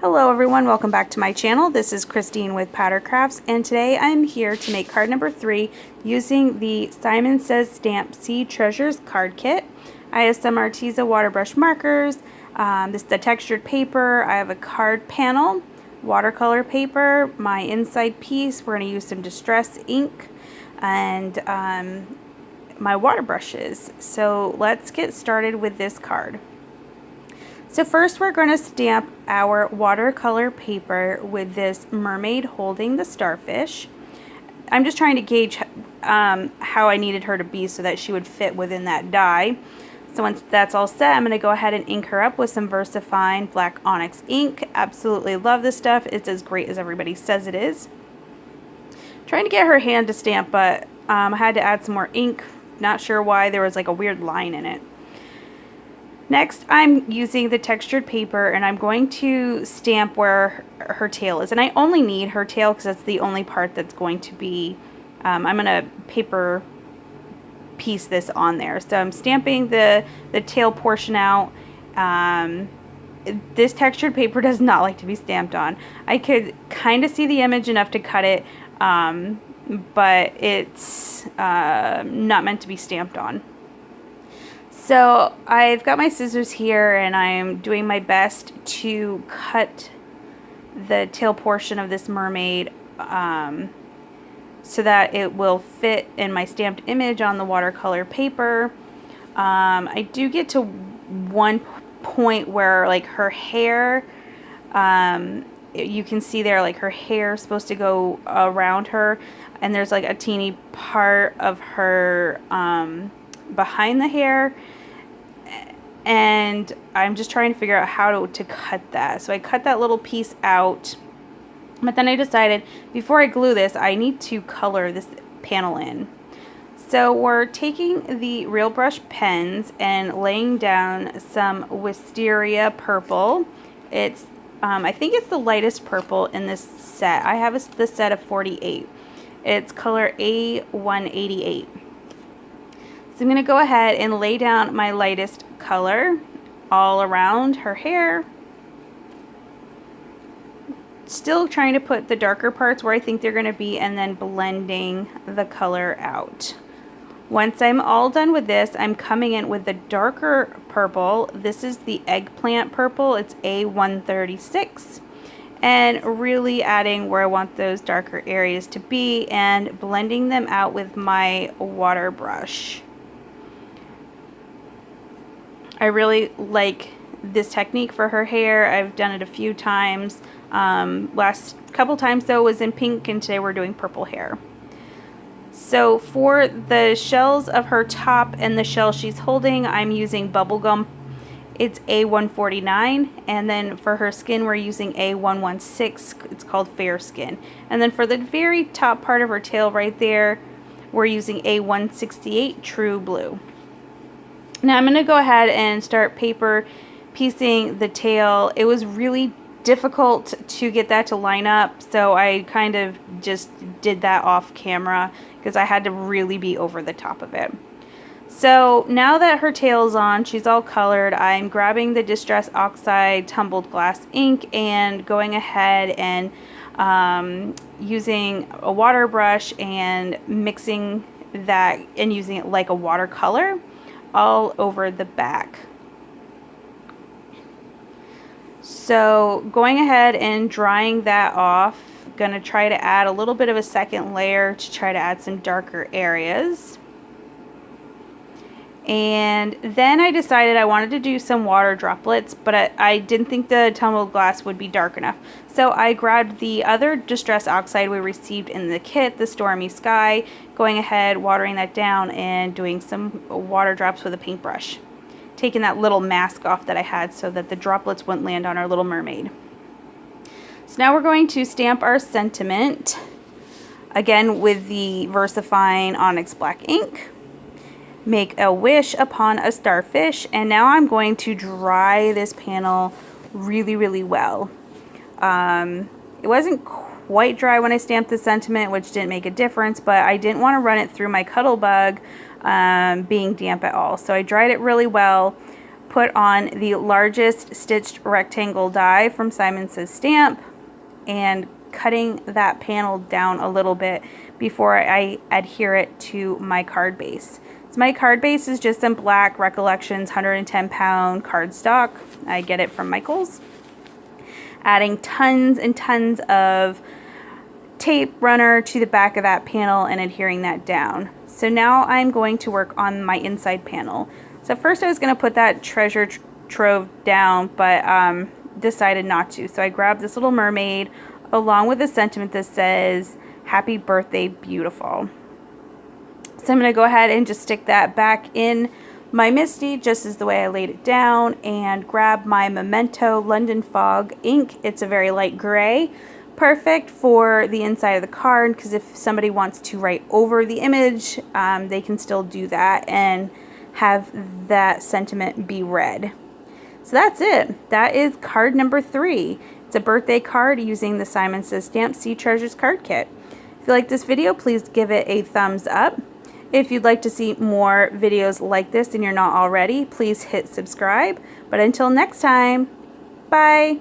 Hello everyone, welcome back to my channel. This is Christine with Powder Crafts, and today I'm here to make card number 3 using the Simon Says Stamp Seed Treasures card kit. I have some Arteza water brush markers, this is the textured paper, I have a card panel, watercolor paper, my inside piece, we're going to use some distress ink, and my water brushes. So let's get started with this card. So first we're going to stamp our watercolor paper with this mermaid holding the starfish. I'm just trying to gauge how I needed her to be so that she would fit within that die. So once that's all set, I'm going to go ahead and ink her up with some VersaFine Black Onyx ink. Absolutely love this stuff. It's as great as everybody says it is. Trying to get her hand to stamp, but I had to add some more ink. Not sure why, there was like a weird line in it. Next, I'm using the textured paper and I'm going to stamp where her tail is. And I only need her tail because that's the only part that's going to be, I'm going to paper piece this on there. So I'm stamping the tail portion out. This textured paper does not like to be stamped on. I could kind of see the image enough to cut it, but it's not meant to be stamped on. So I've got my scissors here and I'm doing my best to cut the tail portion of this mermaid so that it will fit in my stamped image on the watercolor paper. I do get to one point where like her hair, you can see there like her hair is supposed to go around her, and there's like a teeny part of her behind the hair, and I'm just trying to figure out how to cut that. So I cut that little piece out, but then I decided before I glue this I need to color this panel in. So we're taking the Real Brush pens and laying down some Wisteria purple. It's I think it's the lightest purple in this set. I have the set of 48. It's color A188. So I'm going to go ahead and lay down my lightest color all around her hair. Still trying to put the darker parts where I think they're going to be, and then blending the color out. Once I'm all done with this, I'm coming in with the darker purple. This is the eggplant purple. It's A136. And really adding where I want those darker areas to be and blending them out with my water brush. I really like this technique for her hair. I've done it a few times. Last couple times though was in pink, and today we're doing purple hair. So for the shells of her top and the shell she's holding, I'm using bubblegum. It's A149, and then for her skin we're using A116. It's called Fair Skin. And then for the very top part of her tail right there, we're using A168 True Blue. Now I'm going to go ahead and start paper piecing the tail. It was really difficult to get that to line up, so I kind of just did that off camera because I had to really be over the top of it. So now that her tail's on, she's all colored, I'm grabbing the Distress Oxide Tumbled Glass ink and going ahead and using a water brush and mixing that and using it like a watercolor all over the back. So going ahead and drying that off, gonna try to add a little bit of a second layer to try to add some darker areas. And then I decided I wanted to do some water droplets, but I didn't think the tumbled glass would be dark enough. So I grabbed the other Distress Oxide we received in the kit, the Stormy Sky, going ahead, watering that down, and doing some water drops with a paintbrush. Taking that little mask off that I had so that the droplets wouldn't land on our little mermaid. So now we're going to stamp our sentiment, again with the VersaFine Onyx Black ink. Make a wish upon a starfish, and now I'm going to dry this panel really well. It wasn't quite dry when I stamped the sentiment, which didn't make a difference, but I didn't want to run it through my Cuttlebug being damp at all. So I dried it really well. put on the largest stitched rectangle die from Simon Says Stamp and cutting that panel down a little bit before I adhere it to my card base. So my card base is just some black Recollections 110-pound cardstock. I get it from Michaels. Adding tons and tons of tape runner to the back of that panel and adhering that down. So now I'm going to work on my inside panel. So first I was going to put that treasure trove down, but decided not to. So I grabbed this little mermaid along with a sentiment that says, "Happy birthday, beautiful." So I'm going to go ahead and just stick that back in my MISTI just as the way I laid it down, and grab my Memento London Fog ink. It's a very light gray. Perfect for the inside of the card, because if somebody wants to write over the image, they can still do that and have that sentiment be read. So that's it. That is card number 3. It's a birthday card using the Simon Says Stamp Sea Treasures card kit. If you like this video, please give it a thumbs up. If you'd like to see more videos like this and you're not already, please hit subscribe. But until next time, bye!